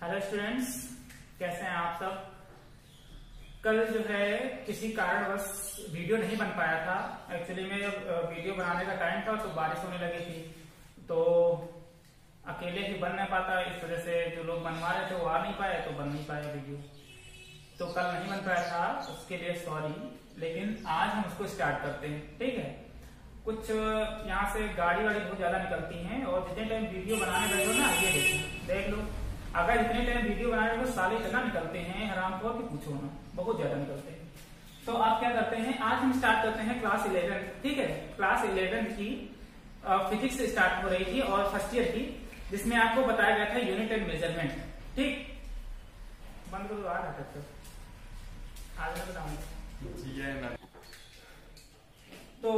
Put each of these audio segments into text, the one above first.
Hello students, कैसे हैं आप सब। कल जो है किसी कारणवश वीडियो नहीं बन पाया था। एक्चुअली में जब वीडियो बनाने का टाइम था तो बारिश होने लगी थी, तो अकेले ही बन नहीं पाता। इस वजह से जो लोग बनवा रहे थे वो आ नहीं पाए, तो बन नहीं पाया वीडियो। तो कल नहीं बन पाया था, उसके लिए सॉरी। लेकिन आज हम उसको स्टार्ट करते हैं, ठीक है। कुछ यहाँ से गाड़ी वाड़ी बहुत ज्यादा निकलती हैं और जितने टाइम वीडियो बनाने बैठो ना, ये देखो देख लो, अगर इतने टाइम वीडियो बनाने में साले इतना निकलते हैं हरामखोर कि पूछो ना, बहुत ज्यादा निकलते हैं। तो आप क्या करते हैं, आज हम स्टार्ट करते हैं क्लास 11, ठीक है। क्लास 11 की फिजिक्स से स्टार्ट हो रही थी और फर्स्ट ईयर की, जिसमें आपको बताया गया था यूनिट एंड मेजरमेंट, ठीक। बंद करो, आ रहा था आज मैं बताऊंगा। तो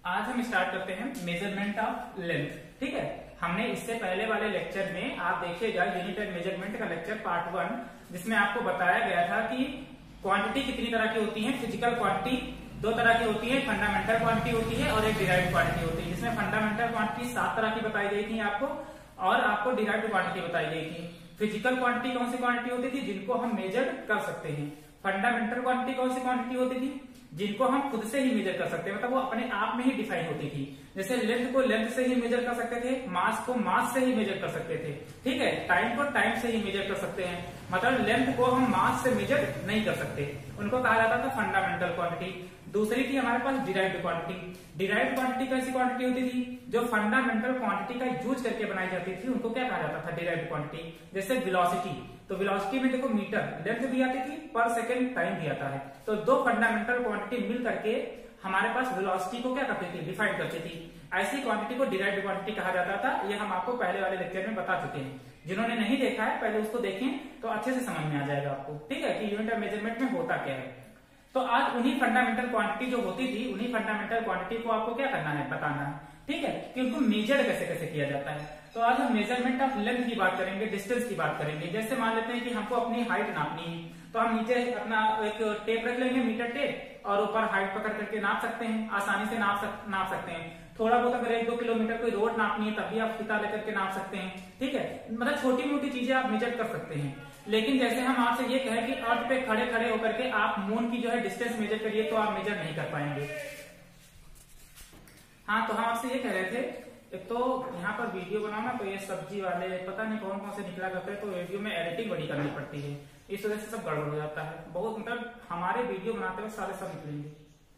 आज हम स्टार्ट करते हैं मेजरमेंट ऑफ लेंथ, ठीक है। हमने इससे पहले वाले लेक्चर में आप देखिएगा यूनिट एंड मेजरमेंट का लेक्चर पार्ट 1, जिसमें आपको बताया गया था कि क्वांटिटी कितनी तरह की होती है। फिजिकल क्वांटिटी दो तरह की होती है, फंडामेंटल क्वांटिटी होती है और एक डिराइव्ड क्वांटिटी होती है। जिसमें फंडामेंटल क्वांटिटी 7 तरह की बताई गई थी आपको, और आपको डिराइव्ड क्वांटिटी बताई गई थी। फिजिकल क्वांटिटी कौन सी क्वांटिटी होती थी, जिनको हम मेजर कर सकते हैं। फंडामेंटल क्वांटिटी कौन सी क्वांटिटी होती थी, जिनको हम खुद से ही मेजर कर सकते हैं, मतलब वो अपने आप में ही डिफाइन होती थी। जैसे लेंथ को लेंथ से ही मेजर कर सकते थे, मास को मास से ही मेजर कर सकते थे, ठीक है। टाइम को टाइम से ही मेजर कर सकते हैं, मतलब लेंथ को हम मास से मेजर नहीं कर सकते। उनको कहा जाता था फंडामेंटल क्वांटिटी। दूसरी थी हमारे पास डिराइव्ड क्वांटिटी। डिराइव्ड क्वांटिटी कैसी क्वांटिटी होती थी, जो फंडामेंटल क्वांटिटी का यूज करके बनाई जाती थी, उनको क्या कहा जाता था, डिराइव्ड क्वांटिटी। जैसे वेलोसिटी, तो वेलोसिटी में देखो मीटर, लेंथ भी आती थी, पर सेकेंड टाइम भी आता है। तो दो फंडामेंटल क्वांटिटी मिल करके हमारे पास वेलोसिटी को क्या करती थी, डिफाइन करती थी। ऐसी क्वांटिटी को डिराइव्ड क्वांटिटी कहा जाता था। ये हम आपको पहले वाले लेक्चर में बता चुके हैं। जिन्होंने नहीं देखा है पहले उसको देखें तो अच्छे से समझ में आ जाएगा आपको, ठीक है, कि यूनिट ऑफ मेजरमेंट में होता क्या है। तो आज उन्हीं फंडामेंटल क्वांटिटी जो होती थी, उन्हीं फंडामेंटल क्वांटिटी को आपको क्या करना है, बताना है, ठीक है, कि उनको मेजर कैसे कैसे किया जाता है। तो आज हम मेजरमेंट ऑफ लेंथ की बात करेंगे, डिस्टेंस की बात करेंगे। जैसे मान लेते हैं कि हमको अपनी हाइट नापनी है, तो हम नीचे अपना एक टेप रख लेंगे, मीटर टेप, और ऊपर हाइट पकड़ करके नाप सकते हैं, आसानी से नाप सकते हैं। थोड़ा बहुत अगर 1-2 किलोमीटर कोई रोड नापनी है, तब भी आप फीता लेकर के नाप सकते हैं, ठीक है। मतलब छोटी मोटी चीजें आप मेजर कर सकते हैं। लेकिन जैसे हम आपसे ये कहें कि अर्थ पे खड़े खड़े होकर के आप मून की जो है डिस्टेंस मेजर करिए, तो आप मेजर नहीं कर पाएंगे। हाँ, तो हम आपसे ये कह रहे थे, एक तो यहाँ पर वीडियो बनाना, तो ये सब्जी वाले पता नहीं कौन कौन से निकला करते हैं, तो वीडियो में एडिटिंग बड़ी करनी पड़ती है, इस वजह से सब गड़बड़ हो जाता है बहुत। मतलब हमारे वीडियो बनाते हुए सारे सब निकलेंगे,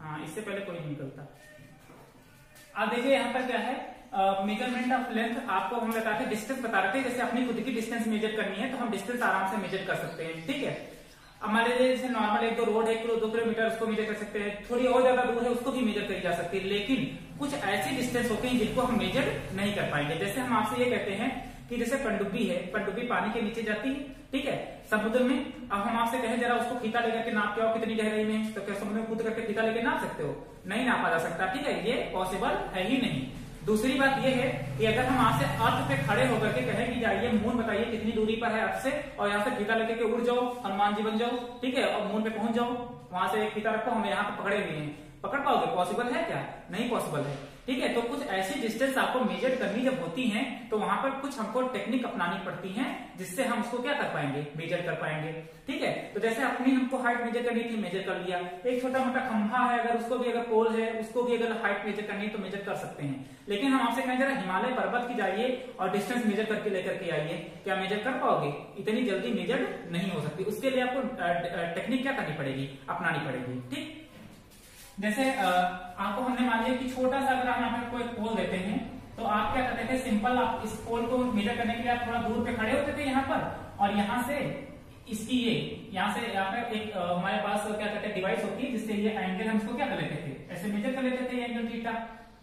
हाँ, इससे पहले कोई नहीं निकलता। अब देखिए यहाँ पर क्या है, मेजरमेंट ऑफ लेंथ। आपको हम बताते डिस्टेंस बता रहे थे, जैसे अपनी खुद की डिस्टेंस मेजर करनी है तो हम डिस्टेंस आराम से मेजर कर सकते हैं, ठीक है। अब मान लीजिए जैसे नॉर्मल एक दो रोड 1-2 किलोमीटर, उसको मेजर कर सकते हैं। थोड़ी और ज्यादा दूर है, उसको भी मेजर करी जा सकती है। लेकिन कुछ ऐसी डिस्टेंस होती है जिनको हम मेजर नहीं कर पाएंगे। जैसे हम आपसे ये कहते हैं कि जैसे पनडुब्बी है, पनडुब्बी पानी के नीचे जाती है, ठीक है, समुद्र में। अब हम आपसे कहें जरा उसको फीता लेकर के नाप के आओ कितनी गहराई में, तो क्या समुद्र में कूद करके फीता लेके नाप सकते हो, नहीं नापा जा सकता, ठीक है, ये पॉसिबल है ही नहीं। दूसरी बात यह है कि अगर हम आपसे अर्थ पे खड़े होकर के कहें कि जाइए मून बताइए कितनी दूरी पर है अर्थ से, और यहाँ से फीता लेकर के उड़ जाओ, हनुमान जी बन जाओ, ठीक है, और मून पे पहुंच जाओ, वहां से एक फीता रखो, हम यहाँ पे पकड़े हुए हैं, पकड़ पाओगे, पॉसिबल है क्या, नहीं पॉसिबल है, ठीक है। तो कुछ ऐसी डिस्टेंस आपको मेजर करनी जब होती है, तो वहां पर कुछ हमको टेक्निक अपनानी पड़ती है, जिससे हम उसको क्या कर पाएंगे, मेजर कर पाएंगे, ठीक है। तो जैसे अपनी हमको हाइट मेजर करनी थी, मेजर कर लिया। एक छोटा मोटा खंभा है, अगर उसको भी, अगर पोल है, उसको भी अगर हाइट मेजर करनी है तो मेजर कर सकते हैं। लेकिन हम आपसे कहें जरा हिमालय पर्वत की जाइए और डिस्टेंस मेजर करके लेकर के आइए, क्या मेजर कर पाओगे, इतनी जल्दी मेजर नहीं हो सकती। उसके लिए आपको टेक्निक क्या करनी पड़ेगी, अपनानी पड़ेगी, ठीक। जैसे आपको हमने मान लिया कि छोटा सा अगर हम यहाँ पे कोई पोल देते हैं, तो आप क्या करते थे, सिंपल आप इस पोल को मेजर करने के लिए आप थोड़ा दूर पे खड़े होते थे यहाँ पर, और यहाँ से इसकी यहाँ से यहाँ पे एक हमारे पास क्या कहते हैं डिवाइस होती है, जिससे ये एंगल हम इसको क्या कर लेते थे, ऐसे मेजर कर लेते थे एंगल थीटा,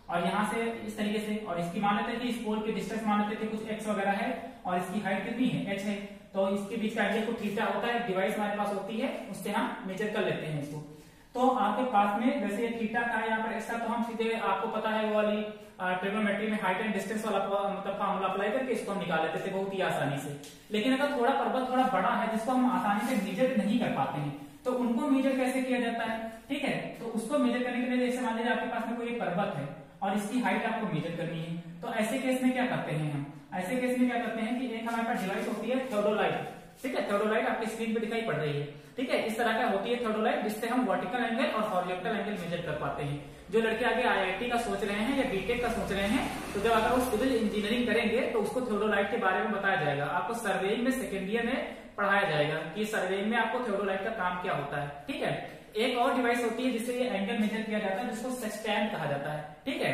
और यहाँ से इस तरीके से, और इसकी मान लेते थे कि इस पोल की डिस्टेंस मान लेते थे कुछ x वगैरह है, और इसकी हाइट कितनी है, h है, तो इसके बीच का एंगल को थीटा होता है, डिवाइस हमारे पास होती है, उससे हम मेजर कर लेते हैं इसको। तो आपके पास में जैसे थीटा का यहाँ पर ऐसा, तो हम सीधे, आपको पता है वो वाली ट्रिग्नोमेट्री में हाइट एंड डिस्टेंस वाला मतलब फार्मूला अप्लाई करके इसको हम निकाल लेते थे बहुत ही आसानी से। लेकिन अगर थोड़ा पर्वत थोड़ा बड़ा है, जिसको हम आसानी से मेजर नहीं कर पाते हैं, तो उनको मेजर कैसे किया जाता है, ठीक है। तो उसको मेजर करने के लिए जैसे मान लीजिए आपके पास में कोई एक पर्वत है और इसकी हाइट आपको मेजर करनी है, तो ऐसे केस में क्या करते हैं हम, ऐसे केस में क्या करते हैं कि एक हमारे पास डिवाइस होती है है थियोडोलाइट। ठीक है, थियोडोलाइट आपकी स्क्रीन पे दिखाई पड़ रही है। ठीक है, इस तरह का होती है थियोडोलाइट, जिससे हम वर्टिकल एंगल और हॉरिजॉन्टल एंगल मेजर कर पाते हैं। जो लड़के आगे आईआईटी का सोच रहे हैं या बीटेक का सोच रहे हैं, तो जब अगर वो सिविल इंजीनियरिंग करेंगे तो उसको थियोडोलाइट के बारे में बताया जाएगा। आपको सर्वेइंग में सेकेंड ईयर में पढ़ाया जाएगा कि सर्वेइंग में आपको थियोडोलाइट का काम क्या होता है। ठीक है, एक और डिवाइस होती है जिससे ये एंगल मेजर किया जाता है, जिसको सेक्सटेंट कहा जाता है। ठीक है,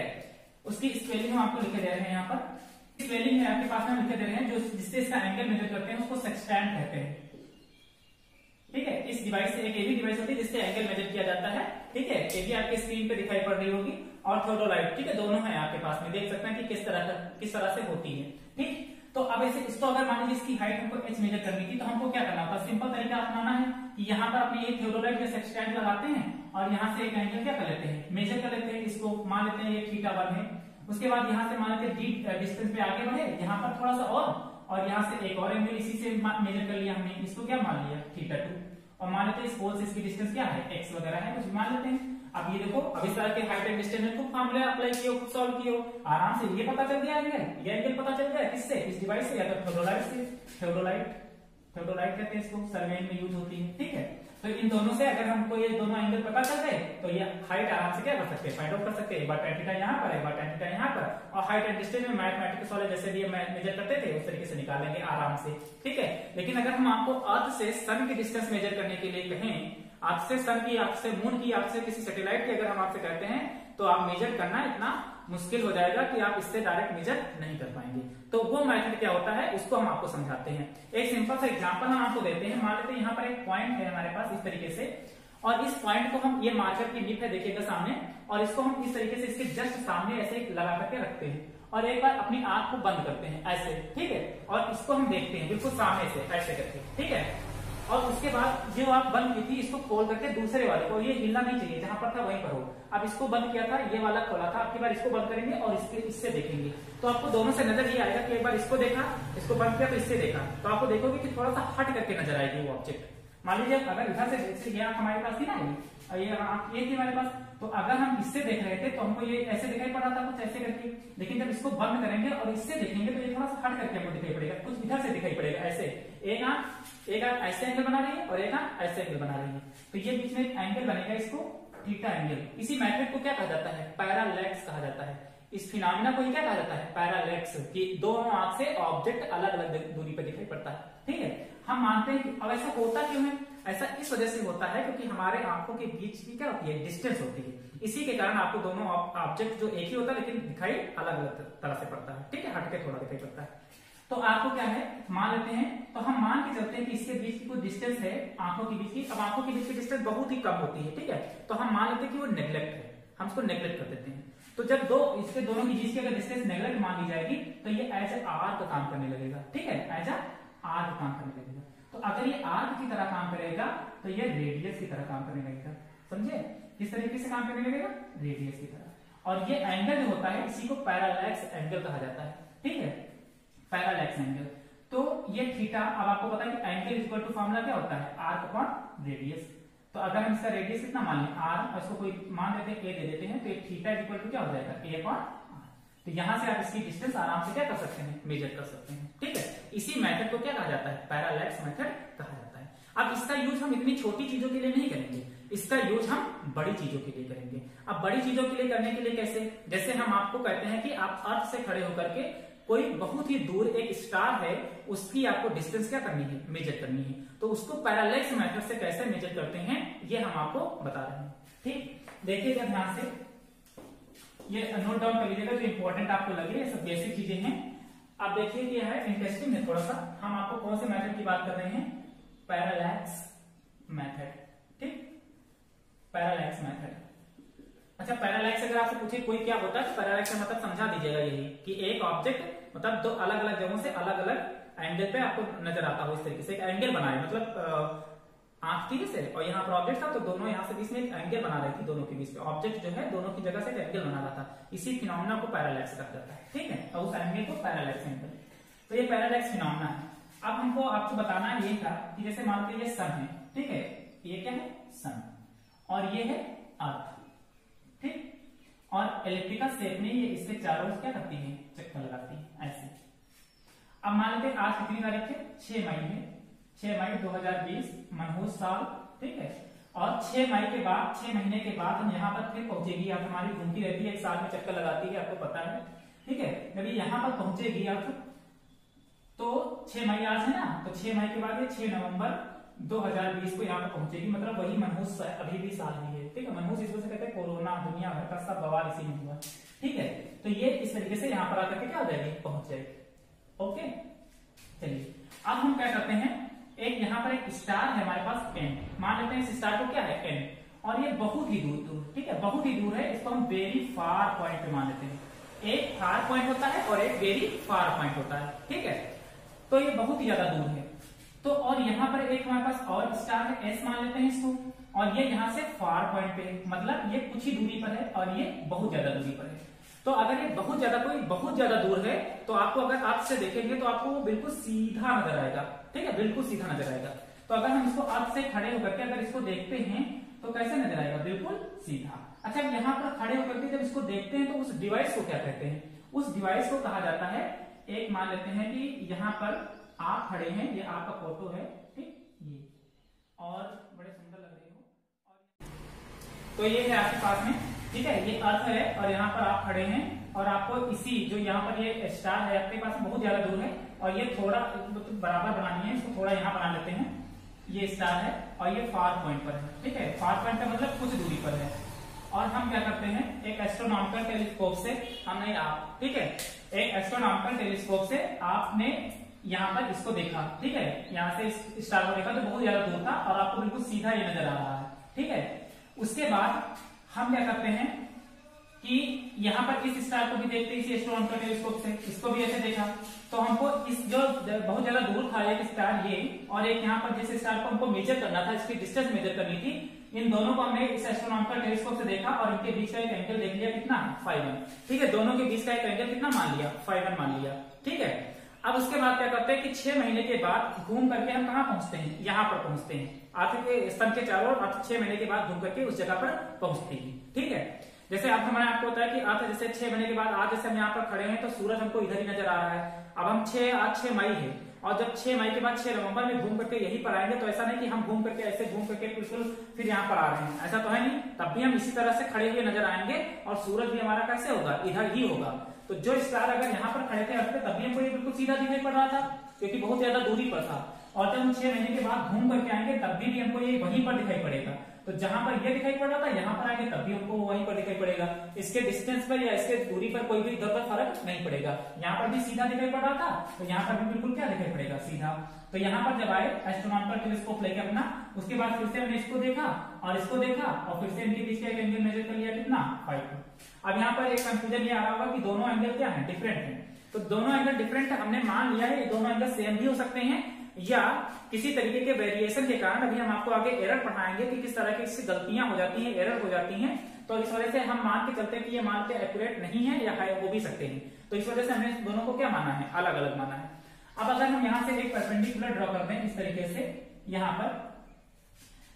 उसकी स्पेलिंग हम आपको लिखे दे रहे हैं यहाँ पर। स्पेलिंग में आपके पास में लिखे दे रहे हैं, जो जिससे इसका एंगल मेजर करते हैं उसको सेक्सटेंट कहते हैं। ठीक है, इस डिवाइस से एक एवी डिवाइस होती है जिससे एंगल मेजर किया जाता है। ठीक है, ये भी आपकी स्क्रीन पे दिखाई पड़ रही होगी, और थियोडोलाइट। ठीक है, दोनों है आपके पास में, देख सकते हैं कि किस तरह से होती है। ठीक, तो अब ऐसे इसको अगर मान लीजिए इसकी हाइट हमको h मेजर करनी थी, तो हमको क्या करना होता है? सिंपल तरीका अपनाना है कि यहाँ पर अपने ये थियोडोलाइट या सेक्सटेंट लगाते हैं और यहाँ से एक एंगल क्या कर लेते हैं? मेजर कर लेते हैं। इसको मान लेते हैं ये θ1 है। उसके बाद यहाँ से मान लेते हैं d डिस्टेंस पे आगे बढ़े, यहाँ पर थोड़ा सा और यहाँ से एक और एंगल इसी से मेजर कर लिया हमने। इसको क्या मान लिया? θ2। और मान लेते हैं इस पोल से इसकी डिस्टेंस क्या है? x वगैरह है, कुछ मान लेते हैं। अब ये देखो, अब इस तरह के हाइट एंड डिस्टेंस में खूब फार्मूला अप्लाई किए, खूब सॉल्व किए, आराम से ये पता चल गया एंगल, ये एंगल पता चल गया किससे? इस डिवाइस से या तो थियोडोलाइट से। थियोडोलाइट कहते हैं इसको, सर्वेइंग में यूज होती है। ठीक है, तो इन दोनों से अगर हमको ये दोनों एंगल पता चल गए तो ये हाइट आराम से क्या कर सकते हैं? फाइंड आउट कर सकते हैं। एक बार tan थीटा यहाँ पर, एक बार tan थीटा यहाँ पर, और हाइट एंड डिस्टेंस में मैथमेटिक्स वाले जैसे भी मेजर करते थे उस तरीके से निकालेंगे आराम से। ठीक है, लेकिन अगर हम आपको अर्थ से सन की डिस्टेंस मेजर करने के लिए कहें, अर्थ से सन की, अर्थ से मून की, अर्थ से किसी सैटेलाइट की अगर हम आपसे कहते हैं, तो आप मेजर करना इतना मुश्किल हो जाएगा कि आप इससे डायरेक्ट मेजर नहीं कर पाएंगे। तो वो मेथड क्या होता है उसको हम आपको समझाते हैं। एक सिंपल सा एग्जांपल हम आपको देते हैं। मान लेते हैं यहाँ पर एक पॉइंट है हमारे पास इस तरीके से, और इस पॉइंट को हम, ये मार्कर की निप है देखिएगा सामने, और इसको हम इस तरीके से इसके जस्ट सामने ऐसे लगा करके रखते हैं, और एक बार अपनी आंख को बंद करते हैं ऐसे। ठीक है, और इसको हम देखते हैं बिल्कुल सामने से ऐसे करके। ठीक है, और उसके बाद जो आप बंद की थी इसको खोल करके दूसरे वाले को, ये हिलना नहीं चाहिए, जहां पर था वहीं पर हो। अब इसको बंद किया था, ये वाला खोला था, आपकी बार इसको बंद करेंगे और इससे देखेंगे, तो आपको दोनों से नजर ये आएगा कि एक बार इसको देखा, इसको बंद किया तो इससे देखा, तो आपको देखोगे कि थोड़ा सा हट करके नजर आएगी वो ऑब्जेक्ट। मान लीजिए अगर इधर से जैसे ये आंख हमारे पास थी ना, ये थी हमारे पास, तो अगर हम इससे देख रहे थे तो हमको ये ऐसे दिखाई पड़ रहा था कुछ ऐसे करके, लेकिन जब इसको बंद करेंगे और इससे देखेंगे तो ये थोड़ा सा हट करके हमको दिखाई पड़ेगा, कुछ इधर से दिखाई पड़ेगा ऐसे। एक आंख ऐसे एंगल बना रही है और एक आंख ऐसे एंगल बना रही है, तो ये बीच में एक एंगल बनेगा, इसको थीटा एंगल। इसी मेथड को क्या कहा जाता है? पैरालैक्स कहा जाता है। इस फिनोमेना को क्या कहा जाता है? पैरालैक्स, कि दोनों आंख से ऑब्जेक्ट अलग अलग दूरी पर दिखाई पड़ता है। ठीक है, हम मानते हैं कि अब ऐसा होता क्यों है? ऐसा इस वजह से होता है क्योंकि हमारे आंखों के बीच की क्या होती है? डिस्टेंस होती है। इसी के कारण आपको दोनों ऑब्जेक्ट जो एक ही होता है लेकिन दिखाई अलग अलग तरह से पड़ता है। ठीक है, हटके थोड़ा दिखाई पड़ता है। तो आपको क्या है, मान लेते हैं, तो हम मान के चलते हैं कि इसके बीच की कुछ डिस्टेंस है आंखों के बीच की। अब आंखों के बीच की डिस्टेंस बहुत ही कम होती है। ठीक है, तो हम मान लेते हैं कि वो नेग्लेक्ट है, हम उसको नेग्लेक्ट कर देते हैं। तो जब इसके दोनों की बीच की अगर डिस्टेंस नेग्लेक्ट मान ली जाएगी तो ये एज ए आर्क काम करने लगेगा। ठीक है, एज ए आर्क काम करने लगेगा। तो अगर ये आर्क की तरह काम करेगा तो ये रेडियस की तरह काम करने लगेगा। समझे? किस तरीके से काम करने लगेगा? रेडियस की तरह। और ये एंगल जो होता है इसी को पैरालैक्स एंगल कहा जाता है। ठीक है, पैरालैक्स एंगल। तो ये थीटा, अब आपको पता है कि एंगल इक्वल टू फॉर्मूला क्या होता है? Arc upon radius. तो अगर हम इसका रेडियस कितना मान लें? आर, और इसको कोई मान देते हैं ए दे देते हैं, तो ये थीटा इक्वल टू क्या हो जाएगा? ए अपॉन आर। तो यहां से आप इसकी डिस्टेंस आराम से क्या कर सकते हैं? मेजर कर सकते हैं। ठीक है, इसी मेथड को क्या कहा जाता है? पैरालैक्स मेथड कहा जाता है। अब इसका यूज हम इतनी छोटी चीजों के लिए नहीं करेंगे, इसका यूज हम बड़ी चीजों के लिए करेंगे। अब बड़ी चीजों के लिए करने के लिए कैसे? जैसे हम आपको कहते हैं कि आप अर्थ से खड़े होकर के कोई बहुत ही दूर एक स्टार है, उसकी आपको डिस्टेंस क्या करनी है? मेजर करनी है। तो उसको पैरालैक्स मेथड से कैसे मेजर करते हैं ये हम आपको बता रहे हैं। ठीक, देखिएगा ध्यान से, ये नोट डाउन कर लीजिएगा जो इंपॉर्टेंट आपको लगे, ये सब बेसिक चीजें हैं। अब देखिए कि है इंटरेस्टिंग है थोड़ा सा। हम आपको कौन से मेथड की बात कर रहे हैं? Parallax method. ठीक, पैरालैक्स मेथड। अच्छा, पैरालैक्स अगर आपसे पूछे कोई क्या होता है, तो पैरालैक्स का मतलब समझा दीजिएगा यही कि एक ऑब्जेक्ट मतलब दो अलग अलग जगहों से अलग अलग एंगल पे आपको नजर आता हो। इस तरीके से एक एंगल बनाए, मतलब आंख थी जैसे, और यहाँ पर ऑब्जेक्ट था, तो दोनों यहाँ से बीच में एक एंगल बना रही थी, दोनों के बीच में ऑब्जेक्ट जो है दोनों की जगह से एक एंगल बना रहा था। इसी फिनोमेना को पैरालैक्स कहा जाता है। ठीक है, और उस एंगल को पैरालैक्स एंगल। तो ये पैरालैक्स फिनोमेना है। अब हमको आपको बताना ये था कि जैसे मान लीजिए ये सन है। ठीक है, ये क्या है? सन, और ये है अर्थ। ठीक, और इलेक्ट्रिकल शेप में ये इसके चारों क्या करती है? चक्कर लगाती है ऐसे। अब मान लेते हैं आज कितनी तारीख है, 6 मई है, 6 मई 2020 मनहूस साल, ठीक है। और 6 मई के बाद, 6 महीने के बाद हम यहाँ पर फिर पहुंचेगी अर्थ, हमारी घूमती रहती है, एक साल में चक्कर लगाती है, आपको पता है, ठीक है। जब ये यहाँ पर पहुंचेगी अर्थ तो 6 मई आज है ना, तो 6 मई के बाद ये 6 नवंबर 2020 को यहाँ पर पहुंचेगी, मतलब वही मनहूस अभी भी साल ही है, ठीक है। मनहूस इस वजह से कहते हैं कोरोना, दुनिया भर का सब बवाल इसी में हुआ, ठीक है। तो ये इस तरीके से यहाँ पर आकर के क्या हो जाएगी, पहुंच जाएगी, ओके। चलिए अब हम क्या करते हैं, एक यहाँ पर एक स्टार है हमारे पास एन, मान लेते हैं इस स्टार को क्या है एन, और ये बहुत ही दूर, ठीक है, बहुत ही दूर है, इसको हम वेरी फार पॉइंट पे मान लेते हैं। एक फार पॉइंट होता है और एक वेरी फार पॉइंट होता है, ठीक है। तो ये बहुत ही ज्यादा दूर है। तो और यहाँ पर एक हमारे पास और स्टार है एस, मान लेते हैं इसको, और ये यहाँ से फार पॉइंट पे, मतलब ये कुछ ही दूरी पर है और ये बहुत ज्यादा दूरी पर है। तो अगर ये बहुत ज्यादा, कोई बहुत ज्यादा दूर है, तो आपको अगर अर्थ से देखेंगे तो आपको वो बिल्कुल सीधा नजर आएगा, ठीक है, बिल्कुल सीधा नजर आएगा। तो अगर हम इसको अर्थ से खड़े होकर के अगर इसको देखते हैं तो कैसे नजर आएगा, बिल्कुल सीधा। अच्छा, यहाँ पर खड़े होकर के जब इसको देखते हैं तो उस डिवाइस को क्या कहते हैं, उस डिवाइस को कहा जाता है, एक मान लेते हैं कि यहाँ पर आप खड़े हैं, ये आपका फोटो है, ठीक, ये, और बड़े सुंदर लग रहे हो, तो ये है आपके पास में, ठीक है, ये अर्थ है और यहाँ पर आप खड़े हैं, और आपको इसी जो यहाँ पर ये स्टार है आपके पास बहुत ज्यादा दूर है, और ये थोड़ा बराबर बनानी है, इसको थोड़ा यहाँ बना लेते हैं, ये स्टार है और ये फार पॉइंट पर है, ठीक है, फार पॉइंट का मतलब कुछ दूरी पर है। और हम क्या करते हैं, एक एस्ट्रोनॉमिकल टेलीस्कोप से, हमने आप, ठीक है, एक एस्ट्रोनॉमिकल टेलीस्कोप से आपने यहाँ पर इसको देखा, ठीक है, यहाँ से इस स्टार को देखा तो बहुत ज्यादा दूर था और आपको बिल्कुल सीधा ये नजर आ रहा है, ठीक है। उसके बाद हम क्या करते हैं कि यहाँ पर इस स्टार को भी देखते हैं इसी एस्ट्रोनॉमिकल टेलीस्कोप से, इसको भी ऐसे देखा, तो हमको इस जो बहुत ज्यादा दूर था एक स्टार ये, और एक यहाँ पर जिस स्टार को हमको मेजर करना था, इसकी डिस्टेंस मेजर करनी थी, इन दोनों को हमने इस एस्ट्रोनॉमिकल टेलीस्कोप से देखा और इनके बीच का एक एंगल देख लिया, कितना है, φ1, ठीक है, दोनों के बीच का एक एंगल कितना मान लिया, φ1 मान लिया, ठीक है। अब उसके बाद क्या करते हैं कि 6 महीने के बाद घूम करके हम कहाँ पहुंचते हैं, यहाँ पर पहुंचते हैं, अर्थ के स्तंभ के चारों ओर अर्थ 6 महीने के बाद घूम करके उस जगह पर पहुंचती है, ठीक है। जैसे अब हमारे आपको होता है कि अर्थ जैसे 6 महीने के बाद आज जैसे हम यहाँ पर खड़े हैं तो सूरज हमको इधर ही नजर आ रहा है। अब हम आज 6 मई है, और जब 6 मई के बाद 6 नवंबर में घूम करके यहीं पर आएंगे, तो ऐसा नहीं कि हम घूम करके ऐसे घूम करके बिल्कुल फिर यहाँ पर आ रहे हैं, ऐसा तो है नहीं, तब भी हम इसी तरह से खड़े हुए नजर आएंगे और सूरज भी हमारा कैसे होगा, इधर ही होगा। तो जो स्टार अगर यहाँ पर खड़े थे अर्थ पे, तभी हमको ये बिल्कुल सीधा दिखाई पड़ रहा था, क्योंकि बहुत ज्यादा दूरी पर था, और जब हम 6 महीने के बाद घूम करके आएंगे तब भी हमको ये वहीं पर दिखाई पड़ेगा। तो जहां पर ये दिखाई पड़ रहा था, यहाँ पर आएंगे तब भी हमको वहीं पर दिखाई पड़ेगा, इसके डिस्टेंस पर या इसके दूरी पर कोई भी इधर पर फर्क नहीं पड़ेगा। यहाँ पर भी सीधा दिखाई पड़ रहा था, तो यहाँ पर भी बिल्कुल क्या दिखाई पड़ेगा, सीधा। तो यहाँ पर जब आए एस्ट्रोनॉमिकल टेलीस्कोप लेके अपना, उसके बाद फिर से हमने इसको देखा और इसको देखा, और फिर से इनके बीच का एक एंगल मेजर कर लिया, कितना, φ2। अब यहाँ पर एक कंफ्यूजन ये आ रहा होगा कि दोनों एंगल क्या है, डिफरेंट है। तो दोनों एंगल डिफरेंट है, हमने मान लिया है ये दोनों एंगल सेम भी हो सकते हैं, या किसी तरीके के वेरिएशन के कारण, अभी हम आपको आगे एरर पढ़ाएंगे कि किस तरह की इससे गलतियां हो जाती हैं, एरर हो जाती हैं, तो इस वजह से हम मान के चलते हैं कि ये मान के एक्यूरेट नहीं है या है, हो भी सकते हैं। तो इस वजह से हमने दोनों को क्या माना है, अलग अलग माना है। अब अगर हम यहाँ से एक परपेंडिकुलर ड्रॉ कर दें इस तरीके से यहाँ पर,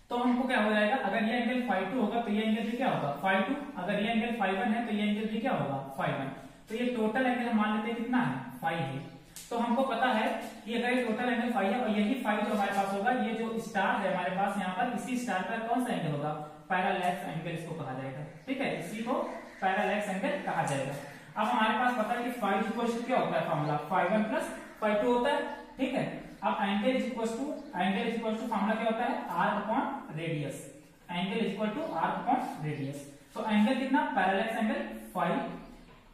तो हमको क्या हो जाएगा, अगर ये एंगल φ2 होगा तो ये एंगल भी क्या होगा, φ2, अगर ये एंगल φ1 है तो ये एंगल भी क्या होगा, φ1। तो ये टोटल एंगल हम मान लेते हैं कितना है, φ है। तो हमको पता है कि अगर ये टोटल एंगल φ है, और यही φ जो हमारे पास होगा, ये जो स्टार है हमारे पास यहाँ पर, इसी स्टार का कौन सा एंगल होगा, पैरालैक्स एंगल इसको कहा जाएगा, ठीक है, इसी को पैरालैक्स एंगल कहा जाएगा। अब हमारे पास पता है कि φ क्या होता है, फॉर्मूला φ1 + φ2 होता है, ठीक है। अब angle is equal to formula क्या होता है, arc radius, angle is equal to arc radius. तो एंगल कितना, पैरालैक्स एंगल φ,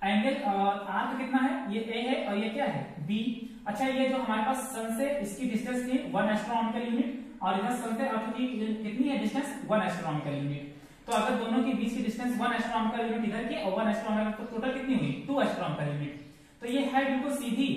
एंगल आर्क कितना है, ये ए है और ये क्या है, बी। अच्छा, ये जो हमारे पास सन से इसकी डिस्टेंस थी 1 एस्ट्रोनॉमिकल यूनिट, और इधर सन से अर्थ की कितनी है डिस्टेंस, 1 एस्ट्रोनॉमिकल यूनिट। तो अगर दोनों के बीच की डिस्टेंस 1 एस्ट्रोनॉमिकल यूनिट इधर की और 1 एस्ट्रोनॉमिकल, तो टोटल कितनी हुई, 2 एस्ट्रोनॉमिकल यूनिट। तो ये है बिल्कुल सीधी,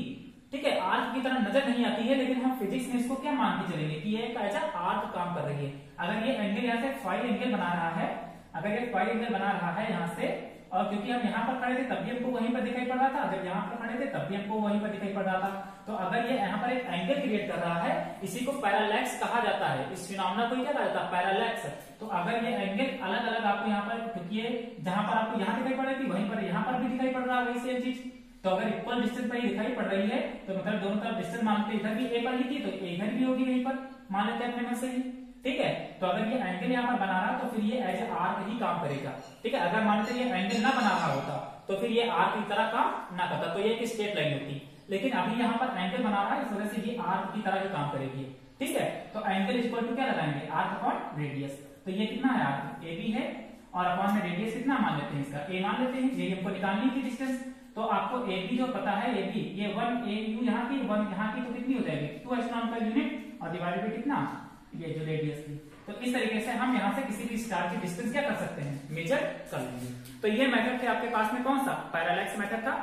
ठीक है, आर्क की तरह नजर नहीं आती है, लेकिन हम फिजिक्स में इसको क्या मान के चलेंगे कि ये एक ऐसा आर्क काम कर रही है। अगर ये एंगल यहाँ से फाई एंगल बना रहा है, अगर ये फाई एंगल बना रहा है यहाँ से, और क्योंकि हम यहाँ पर खड़े थे तब भी हमको वहीं पर दिखाई पड़ रहा था, जब यहाँ पर खड़े थे तब भी हमको वहीं पर दिखाई पड़ रहा था। तो अगर ये यहाँ पर एक एंगल क्रिएट कर रहा है, इसी को पैरालैक्स कहा जाता है, इस फिनोमेना को क्या कहा जाता है, पैरालैक्स। तो अगर ये एंगल अलग अलग आपको यहाँ पर, क्योंकि ये जहां पर आपको यहाँ दिखाई पड़ रही थी वहीं पर यहाँ पर भी दिखाई पड़ रहा है वही सेम चीज, तो अगर इक्वल डिस्टेंस पर दिखाई पड़ रही है तो मतलब दोनों तरफ डिस्टेंस मानते इधर भी ए पर लिखी तो इधर भी होगी यहीं पर, मान लेते हैं अपने मन से ही, ठीक है। तो अगर ये एंगल यहाँ पर बना रहा तो फिर ये एज ए आर्क ही काम करेगा, ठीक है। अगर मान लेते ये एंगल ना बना रहा होता तो फिर ये आर्क की तरह काम ना करता, तो ये एक स्ट्रेट लाइन होती, लेकिन अभी यहाँ पर एंगल बना रहा है इस वजह से ये आर्क की तरह ही काम करेगी, ठीक है। तो एंगल इक्वल टू क्या लगाएंगे, आर्क अपॉन रेडियस। तो ये कितना है, आर्क ए बी है और अपॉन में रेडियस कितना मान लेते हैं, इसका ए मान लेते हैं, ये हमको निकालनी थी डिस्टेंस। तो आपको ए बी जो पता है, ए बी ये 1 ए यू यहाँ की 1 यहाँ की, तो कितनी हो जाएगी 2 एस्ट्रोनॉमिकल यूनिट और डिवाइडेड बाय कितना, ये जो रेडियस थी। तो इस तरीके से हम यहाँ से किसी भी स्टार की डिस्टेंस क्या कर सकते हैं, मेजर कर लेंगे। तो ये मेथड थे आपके पास में, कौन सा, पैरेलैक्स मेथड था।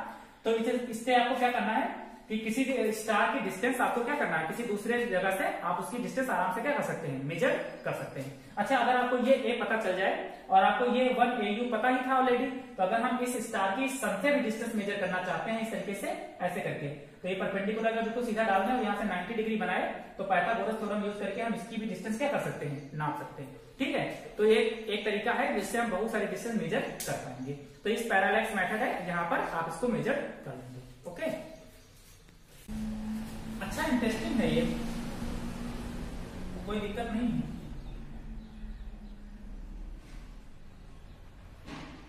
तो इससे आपको क्या करना है कि किसी भी स्टार की डिस्टेंस आपको क्या करना है, किसी दूसरे जगह से आप उसकी डिस्टेंस आराम से क्या कर सकते हैं, मेजर कर सकते हैं। अच्छा, अगर आपको ये ए पता चल जाए और आपको ये 1 AU पता ही था ऑलरेडी, तो अगर हम इस स्टार की सन से भी डिस्टेंस मेजर करना चाहते हैं इस तरीके से, ऐसे करके, तो ये परपेंडिकुलर का बिल्कुल सीधा डाल दें और यहाँ से 90 डिग्री बनाए तो पाइथागोरस थ्योरम यूज करके हम इसकी भी डिस्टेंस क्या कर सकते हैं, नाप सकते हैं, ठीक है। तो ये एक तरीका है जिससे हम बहुत सारी डिस्टेंस मेजर कर पाएंगे। तो इस पैरेलैक्स मेथड है, यहाँ पर आप इसको मेजर कर लेंगे, ओके। अच्छा, इंटरेस्टिंग है ये, कोई दिक्कत नहीं है,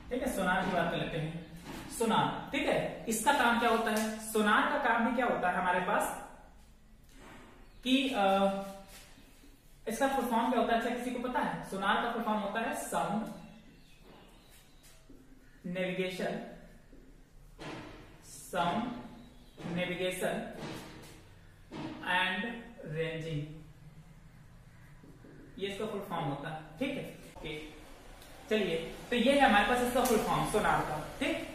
ठीक है। सोनार की बात कर लेते हैं, सोनार, ठीक है। इसका काम क्या होता है, सोनार का काम भी क्या होता है हमारे पास कि इसका फुल फॉर्म क्या होता है, अच्छा किसी को पता है, सोनार का फुल फॉर्म होता है sound navigation, sound navigation and ranging, ये इसका फुल फॉर्म होता है, ठीक है, ओके। चलिए, तो ये है हमारे पास इसका फुल फॉर्म सोनार का, ठीक।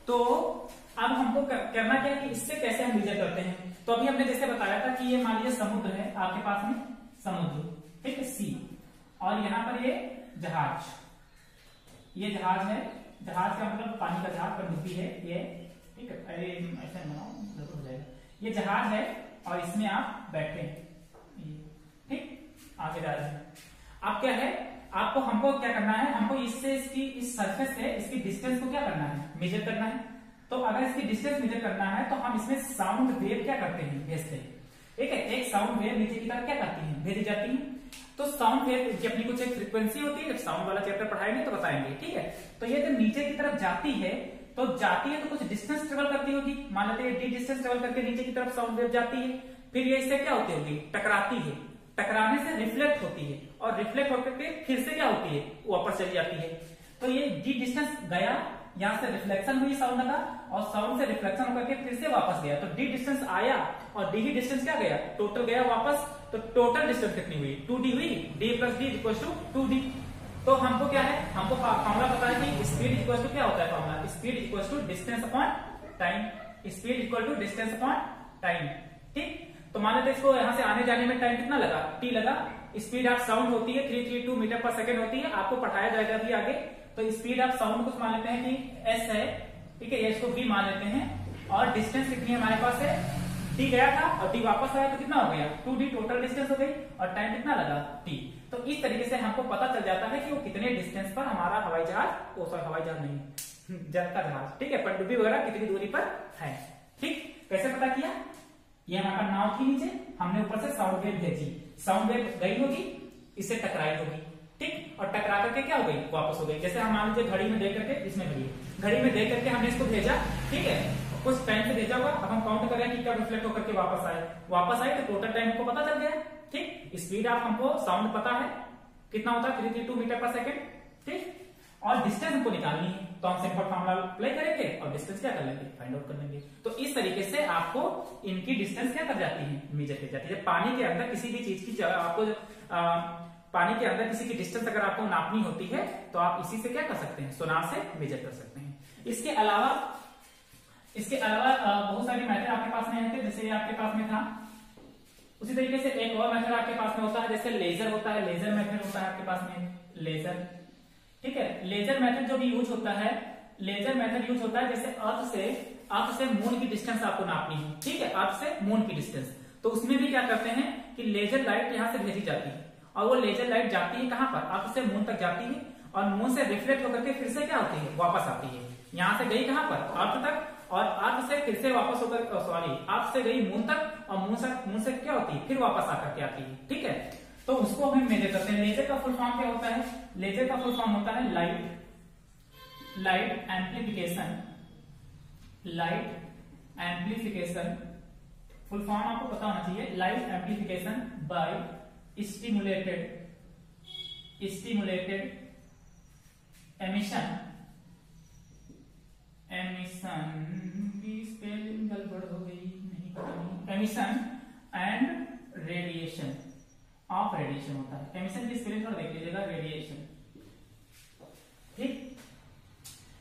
तो अब हमको करना क्या है कि इससे कैसे हम मेजर करते हैं। तो अभी हमने जैसे बताया था कि ये मान लीजिए समुद्र है आपके पास में, समुद्र, ठीक है, सी, और यहाँ पर ये जहाज, ये जहाज है, जहाज का मतलब पानी का जहाज, पनडुब्बी है ये, ठीक है। अरे ऐसा बनाओ, जरूर हो जाएगा। ये जहाज है और इसमें आप बैठे हैं, ठीक, आगे जा रहे हैं। अब क्या है, आपको हमको क्या करना है, हमको इससे इसकी इस सरफेस से इसकी डिस्टेंस को क्या करना है, मेजर करना है। तो अगर इसकी डिस्टेंस मेजर करना है तो हम इसमें साउंड वेव क्या करते हैं, भेजते हैं, ठीक है। एक साउंड वेव नीचे की तरफ क्या करती है, भेजी जाती है। तो साउंड वेव की अपनी कुछ एक फ्रीक्वेंसी होती है, जब साउंड वाला चैप्टर पढ़ाएंगे तो बताएंगे, ठीक है। तो ये जब नीचे की तरफ जाती है तो कुछ डिस्टेंस ट्रेवल करती होगी, मान लेते हैं डी डिस्टेंस ट्रेवल करके नीचे की तरफ साउंड वेव जाती है, फिर ये इससे क्या होती होगी, टकराती है, टकराने से रिफ्लेक्ट होती है और रिफ्लेक्ट होकर के फिर से क्या होती है, वापस चली जाती है। तो ये डी डिस्टेंस गया, यहाँ से रिफ्लेक्शन हुई साउंड का, और साउंड से रिफ्लेक्शन होकर के फिर से वापस गया, तो डी डिस्टेंस आया और डी ही डिस्टेंस क्या गया, टोटल गया वापस। तो टोटल डिस्टेंस कितनी हुई, 2D हुई, d plus D equal to 2D। तो हमको क्या है, हमको फॉर्मूला पता है कि स्पीड इक्वल टू क्या होता है, formula speed equal to distance upon time, speed equal to distance upon time, ठीक। तो मान लेते इसको यहाँ से आने जाने में टाइम कितना लगा, t लगा। स्पीड ऑफ साउंड होती है 332 मीटर पर सेकंड होती है, आपको पढ़ाया जाएगा अभी आगे। तो स्पीड ऑफ साउंड कुछ मान लेते हैं कि s है, ठीक है, इसको v मान लेते हैं। और डिस्टेंस कितनी हमारे पास है, t गया था और t वापस आया तो कितना हो गया, 2D टोटल डिस्टेंस हो गई, और टाइम कितना लगा t। तो इस तरीके से हमको पता चल जाता है कि वो कितने डिस्टेंस पर हमारा हवाई जहाज, हवाई जहाज नहीं, जल का जहाज, ठीक है, पनडुब्बी वगैरह कितनी दूरी पर है, ठीक। कैसे पता किया, ये हमारा नाव थी नीचे, हमने ऊपर से साउंड वेव भेजी, साउंड वेव गई होगी, इससे टकराई होगी, ठीक, और टकरा करके क्या हो गई, वापस हो गई। जैसे हम मान लीजिए घड़ी में देख करके, इसमें घड़ी में देख करके हमने इसको भेजा, ठीक है, कुछ टाइम से भेजा होगा, अब हम काउंट करें कि कब रिफ्लेक्ट होकर के वापस आए तो टोटल टाइम हमको पता चल गया, ठीक। स्पीड ऑफ हमको साउंड पता है कितना होता है, 332 मीटर पर सेकेंड, ठीक। और डिस्टेंस हमको निकालनी है, तो हम सिंपल फॉर्मूला अप्लाई करेंगे और डिस्टेंस क्या कर लेंगे, फाइंड आउट कर लेंगे। तो इस तरीके से आपको इनकी डिस्टेंस क्या कर जाती है, मेजर कर जाती है। पानी के अंदर किसी भी चीज की आपको पानी के अंदर किसी की डिस्टेंस अगर आपको नापनी होती है तो आप इसी से क्या कर सकते हैं, सोनार से मेजर कर सकते हैं। इसके अलावा बहुत सारी मेथड आपके पास में है, जैसे आपके पास में था, उसी तरीके से एक और मेथड आपके पास में होता है, जैसे लेजर होता है, लेजर मेथड होता है आपके पास में, लेजर, ठीक है। लेजर मेथड जो भी यूज होता है, लेजर मेथड यूज होता है जैसे अर्थ से मून की डिस्टेंस आपको नापनी है, ठीक है, अर्थ से मून की डिस्टेंस। तो उसमें भी क्या करते हैं कि लेजर लाइट यहाँ से भेजी जाती है और वो लेजर लाइट जाती है कहाँ पर, अर्थ से मून तक जाती है और मून से रिफ्लेक्ट होकर के फिर से क्या होती है, वापस आती है। यहाँ से गई कहाँ पर, अर्थ तक, और अर्थ से फिर से वापस होकर, सॉरी, अर्थ से गई मून तक और मून से क्या होती है, फिर वापस आकर के आती है। ठीक है, तो उसको हम मेजर करते हैं। लेजर का फुल फॉर्म क्या होता है? लेजर का फुल फॉर्म होता है light amplification. Light amplification full form आपको पता होना चाहिए। Light amplification by stimulated emission की स्पेलिंग गड़बड़ हो गई, नहीं पता नहीं। Emission and radiation of radiation होता है। एमिशन की स्पेलिंग थोड़ा देख लीजिएगा, रेडिएशन। ठीक,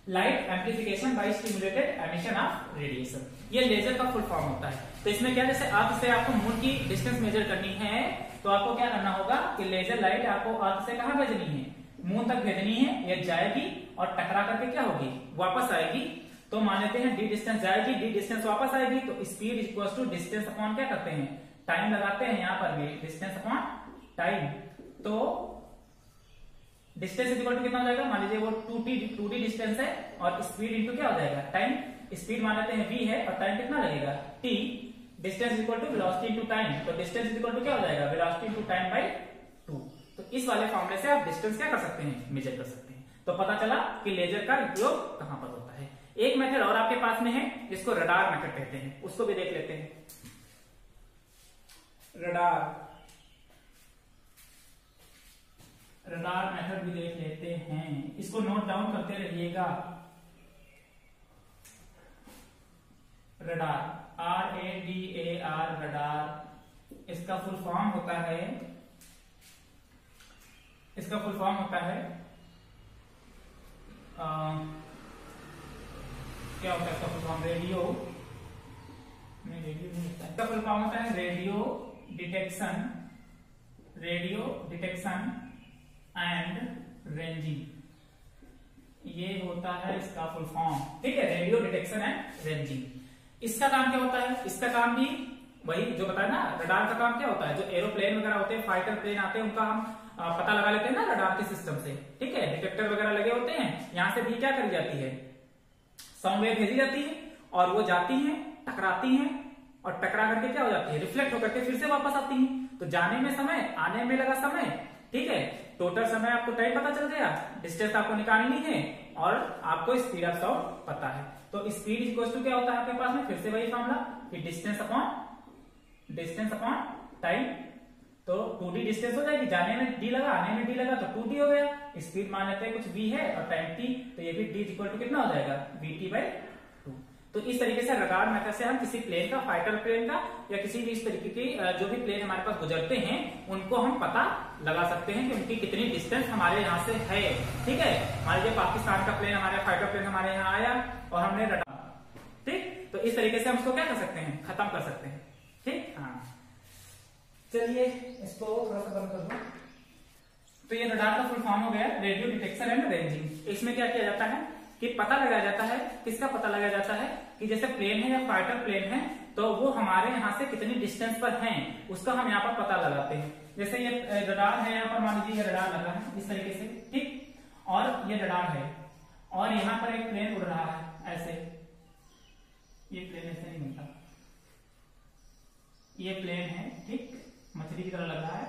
light amplification by stimulated emission of radiation, ये लेजर का फुल फॉर्म होता है। तो इसमें क्या, जैसे अर्थ से आपको मून की डिस्टेंस मेजर करनी है तो आपको क्या करना होगा कि लेजर लाइट आपको अर्थ से कहां भेजनी है, मून तक भेजनी है। ये जाएगी और टकरा करके क्या होगी, वापस आएगी। तो मान लेते हैं डी डिस्टेंस जाएगी, डी डिस्टेंस वापस आएगी, तो speed equal to distance upon क्या करते हैं, टाइम लगाते हैं। यहां पर भी डिस्टेंस अपॉन टाइम, तो डिस्टेंस इक्वल टू कितना हो जाएगा, मान लीजिए वो 2d डिस्टेंस है और स्पीड इंटू क्या हो जाएगा, टाइम। स्पीड मान लेते हैं v है और टाइम कितना लगेगा, t। Distance equal to velocity into time, तो डिस्टेंस इक्वल टू क्या हो जाएगा, वेलोसिटी इंटू टाइम बाय 2। तो इस वाले फॉर्मूले से आप डिस्टेंस क्या कर सकते हैं, मेजर कर सकते हैं। तो पता चला कि लेजर का उपयोग कहां पर होता है। एक मेथड और आपके पास में है जिसको रडार मेथड कहते हैं, उसको भी देख लेते हैं। रडार मेथड भी देख लेते हैं, इसको नोट डाउन करते रहिएगा। रडार, RADAR, रडार, इसका फुल फॉर्म होता है, इसका फुल फॉर्म होता है क्या होता है इसका फुल फॉर्म, रेडियो नहीं होता है। इसका फुल फॉर्म होता है रेडियो डिटेक्शन एंड रेंजिंग, ये होता है इसका फुल फॉर्म। ठीक है, रेडियो डिटेक्शन एंड रेंजिंग। इसका काम क्या होता है, इसका काम भी वही जो बताया ना, रडार का काम क्या होता है, जो एरोप्लेन वगैरह होते हैं, फाइटर प्लेन आते हैं, उनका हम पता लगा लेते हैं ना रडार के सिस्टम से। ठीक है, डिटेक्टर वगैरह लगे होते हैं, यहां से भी क्या करी जाती है, साउंड वेव भेजी जाती है और वो जाती हैं, टकराती हैं और टकरा करके क्या हो जाती है, रिफ्लेक्ट होकर के फिर से वापस आती हैं। तो जाने में समय, आने में लगा समय। ठीक है, टोटल समय आपको टाइम पता चल गया, डिस्टेंस आपको निकालनी है और आपको स्पीड ऑफ साउंड पता है। तो स्पीड इक्वल टू क्या होता है आपके पास में, फिर से वही फॉर्मूला कि डिस्टेंस अपॉन टाइम। तो 2d डिस्टेंस हो जाएगी, जाने में d लगा, आने में d लगा, तो 2d हो गया। स्पीड मान लेते हैं कुछ v है और टाइम t, तो ये भी d इक्वल टू कितना हो जाएगा, vt/2। तो इस तरीके से रडार मेथड से हम किसी प्लेन का, फाइटर प्लेन का या किसी भी इस तरीके की जो भी प्लेन हमारे पास गुजरते हैं उनको हम पता लगा सकते हैं कि उनकी कितनी डिस्टेंस हमारे यहाँ से है। ठीक है, मान लीजिए पाकिस्तान का प्लेन, हमारे फाइटर प्लेन हमारे यहाँ आया और हमने रडार, ठीक, तो इस तरीके से हम इसको क्या कर सकते हैं, खत्म कर सकते हैं। ठीक, हाँ, चलिए इसको थोड़ा सा बंद कर दो। तो ये रडार का फुल फॉर्म हो गया रेडियो डिटेक्शन एंड रेंजिंग। इसमें क्या किया जाता है कि पता लगाया जाता है, किसका पता लगाया जाता है कि जैसे प्लेन है या फाइटर प्लेन है तो वो हमारे यहाँ से कितनी डिस्टेंस पर हैं, उसका हम यहाँ पर पता लगाते हैं। जैसे ये रडार है, यहाँ पर मान लीजिए ये रडार लगा है इस तरीके से, ठीक, और ये रडार है और यहाँ पर एक प्लेन उड़ रहा है ऐसे, ये प्लेन ऐसे नहीं बनता, ये प्लेन है, ठीक, मछली की तरह लग रहा है,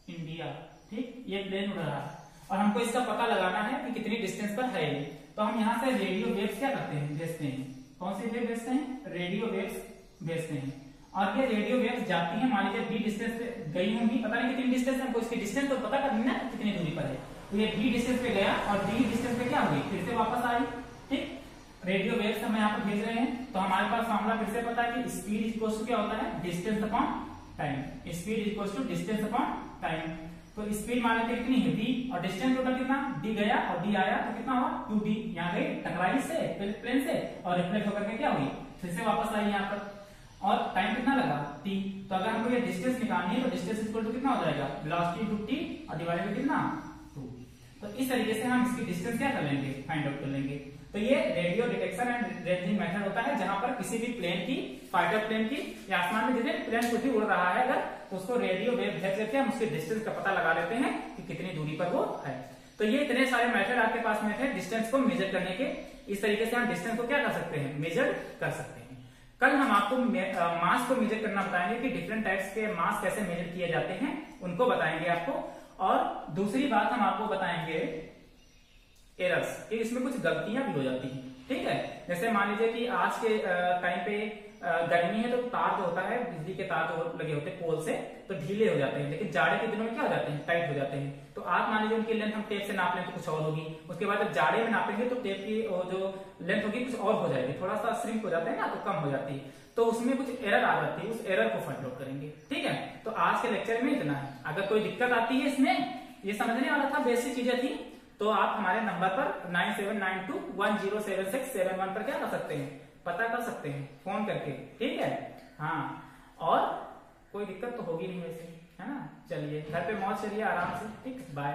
इंडिया, ठीक, ये प्लेन उड़ रहा है और हमको इसका पता लगाना है कि कितनी डिस्टेंस पर है ये। तो हम यहाँ से रेडियो वेव्स क्या करते हैं, भेजते हैं। कौन सी वेव भेजते हैं, रेडियो वेव्स भेजते हैं। और ये रेडियो वेव्स जाती हैं, मान लीजिए d डिस्टेंस पे गई होंगी, पता नहीं कितनी डिस्टेंस है, हमको इसकी डिस्टेंस तो पता करनी ना कितनी दूरी पर है। तो ये d डिस्टेंस पे गया और d डिस्टेंस पे क्या हुई, फिर से वापस आई। ठीक, रेडियो वेव्स हम यहाँ पर भेज रहे हैं, तो हमारे पास फॉर्मूला फिर से पता है कि स्पीड इक्वल टू क्या होता है, distance upon time. Speed equal to distance upon time. तो स्पीड मान लेते कितनी है v और डिस्टेंस टोटल कितना, d गया और d आया, तो कितना हुआ 2d, यहाँ गई टकराई से प्लेन से और रिफ्लेक्ट होकर के क्या हुई, फिर से वापस आई यहाँ पर, और टाइम कितना लगा t। तो अगर हमको ये डिस्टेंस निकालनी है तो डिस्टेंस इक्वल टू कितना हो जाएगा, वेलोसिटी इंटू t और डिवाइडेड बाय कितना 2। तो इस तरीके से हम इसकी डिस्टेंस क्या कर लेंगे, फाइंड आउट कर लेंगे। तो ये radio detection and ranging method होता है, जहां पर किसी भी प्लेन की, फाइटर प्लेन की या आसमान में जितने प्लेन कुछ भी उड़ रहा है अगर, तो उसको रेडियो वेव भेज करके हम उसके डिस्टेंस का पता लगा लेते हैं कि कितनी दूरी पर वो है। तो ये इतने सारे मेथड आपके पास में थे डिस्टेंस को मेजर करने के। इस तरीके से हम डिस्टेंस को क्या कर सकते हैं, मेजर कर सकते हैं। कल हम आपको मास को मेजर करना बताएंगे कि डिफरेंट टाइप्स के मास कैसे मेजर किए जाते हैं, उनको बताएंगे आपको। और दूसरी बात हम आपको बताएंगे एरर्स, कि इसमें कुछ गलतियां भी हो जाती हैं, ठीक है। जैसे मान लीजिए कि आज के टाइम पे गर्मी है तो तार जो होता है, बिजली के तार जो लगे होते हैं पोल से, तो ढीले हो जाते हैं, लेकिन जाड़े के दिनों में क्या हो जाते हैं, टाइट हो जाते हैं। तो आप मान लीजिए उनकी लेंथ हम टेप से नाप लें तो कुछ और होगी, उसके बाद जब जाड़े में नापेंगे तो टेप की जो लेंथ होगी कुछ और हो जाएगी, थोड़ा सा श्रिंक हो जाता है ना, तो कम हो जाती है, तो उसमें कुछ एरर आ जाती है, उस एरर को फाइंड आउट करेंगे, ठीक है। तो आज के लेक्चर में इतना है। अगर कोई दिक्कत आती है इसमें, ये समझने वाला था, बेसिक चीजें थी, तो आप हमारे नंबर पर 9792107671 पर क्या कर सकते हैं, पता कर सकते हैं फोन करके, ठीक है। हाँ, और कोई दिक्कत तो होगी नहीं वैसे, है ना। चलिए घर पे मौज करिए आराम से, ठीक, बाय।